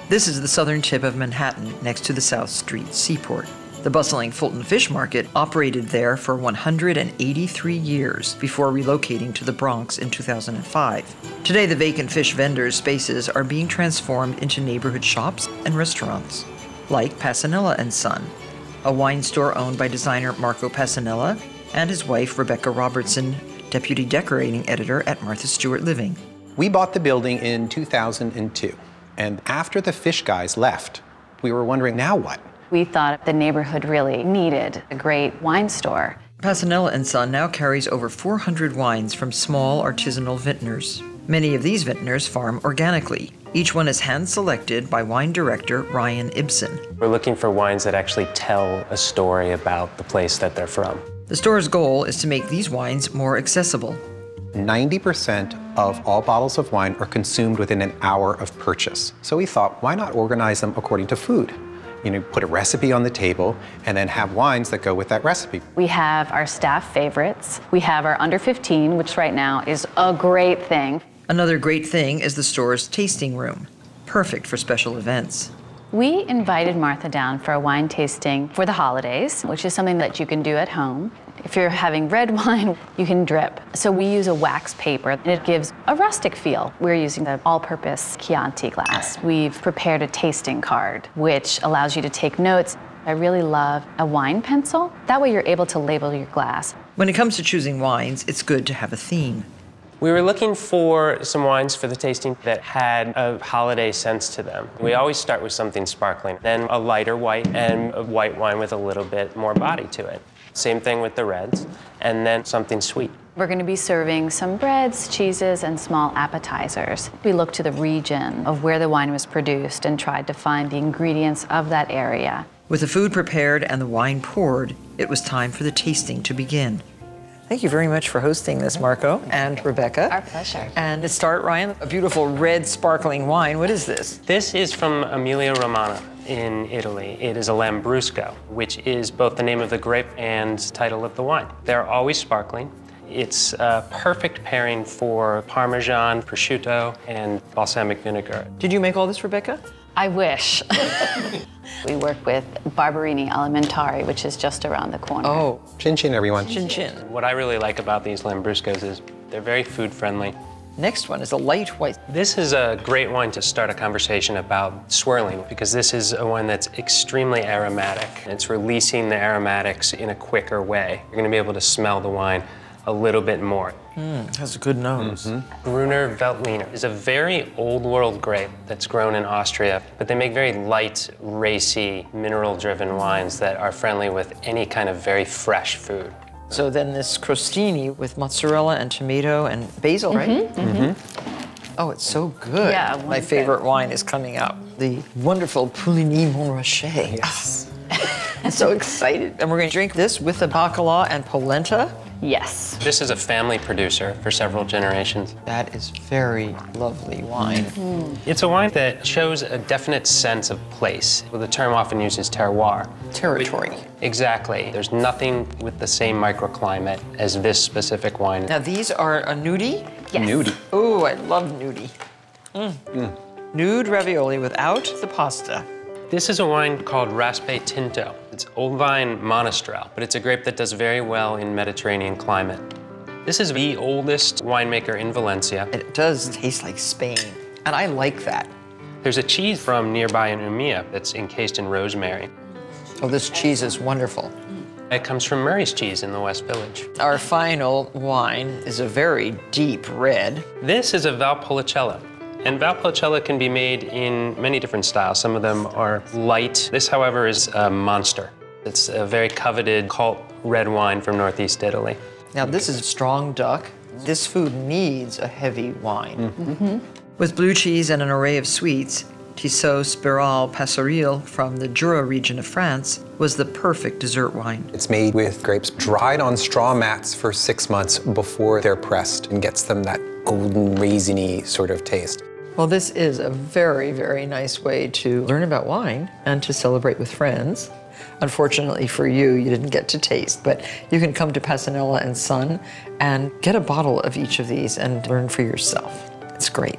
This is the southern tip of Manhattan, next to the South Street Seaport. The bustling Fulton Fish Market operated there for 183 years before relocating to the Bronx in 2005. Today, the vacant fish vendors' spaces are being transformed into neighborhood shops and restaurants, like Pasanella & Son, a wine store owned by designer Marco Pasanella and his wife, Rebecca Robertson, deputy decorating editor at Martha Stewart Living. We bought the building in 2002, and after the fish guys left, we were wondering, now what? We thought the neighborhood really needed a great wine store. Pasanella & Son now carries over 400 wines from small artisanal vintners. Many of these vintners farm organically. Each one is hand-selected by wine director Ryan Ibsen. We're looking for wines that actually tell a story about the place that they're from. The store's goal is to make these wines more accessible. 90% of all bottles of wine are consumed within an hour of purchase. So we thought, why not organize them according to food? You know, put a recipe on the table and then have wines that go with that recipe. We have our staff favorites. We have our under 15, which right now is a great thing. Another great thing is the store's tasting room, perfect for special events. We invited Martha down for a wine tasting for the holidays, which is something that you can do at home. If you're having red wine, you can drip. So we use a wax paper, and it gives a rustic feel. We're using the all-purpose Chianti glass. We've prepared a tasting card, which allows you to take notes. I really love a wine pencil. That way you're able to label your glass. When it comes to choosing wines, it's good to have a theme. We were looking for some wines for the tasting that had a holiday sense to them. We always start with something sparkling, then a lighter white and a white wine with a little bit more body to it. Same thing with the reds, and then something sweet. We're going to be serving some breads, cheeses, and small appetizers. We looked to the region of where the wine was produced and tried to find the ingredients of that area. With the food prepared and the wine poured, it was time for the tasting to begin. Thank you very much for hosting this, Marco and Rebecca. Our pleasure. And to start, Ryan, a beautiful red sparkling wine. What is this? This is from Emilia Romagna in Italy. It is a Lambrusco, which is both the name of the grape and title of the wine. They're always sparkling. It's a perfect pairing for Parmesan, prosciutto, and balsamic vinegar. Did you make all this, Rebecca? I wish. We work with Barberini Alimentari, which is just around the corner. Oh. Chin chin, everyone. Chin chin. What I really like about these Lambruscos is they're very food friendly. Next one is a light white. This is a great wine to start a conversation about swirling, because this is a wine that's extremely aromatic. It's releasing the aromatics in a quicker way. You're going to be able to smell the wine a little bit more. Has a good nose. Gruner Veltliner is a very old world grape that's grown in Austria, but they make very light, racy, mineral-driven wines that are friendly with any kind of very fresh food. So then this crostini with mozzarella and tomato and basil, right? Oh, it's so good. Yeah, My favorite wine is coming up. The wonderful Pouligny Montrachet. Yes. I'm so excited. And we're going to drink this with the bacala and polenta. Yes. This is a family producer for several generations. That is very lovely wine. It's a wine that shows a definite sense of place. Well, the term often uses terroir. Territory. Exactly. There's nothing with the same microclimate as this specific wine. Now these are a nudi? Yes. Nudie. Oh, I love nudi. Nude ravioli without the pasta. This is a wine called Raspe Tinto. It's Old Vine Monastrell, but it's a grape that does very well in Mediterranean climate. This is the oldest winemaker in Valencia. It does taste like Spain, and I like that. There's a cheese from nearby in Umea that's encased in rosemary. Oh, this cheese is wonderful. It comes from Murray's Cheese in the West Village. Our final wine is a very deep red. This is a Valpolicella. And Valpolicella can be made in many different styles. Some of them are light. This, however, is a monster. It's a very coveted cult red wine from Northeast Italy. Now this is strong duck. This food needs a heavy wine. With blue cheese and an array of sweets, Tissot Spirale Passerille from the Jura region of France was the perfect dessert wine. It's made with grapes dried on straw mats for 6 months before they're pressed and gets them that golden raisiny sort of taste. Well, this is a very, very nice way to learn about wine and to celebrate with friends. Unfortunately for you, you didn't get to taste, but you can come to Pasanella & Son and get a bottle of each of these and learn for yourself. It's great.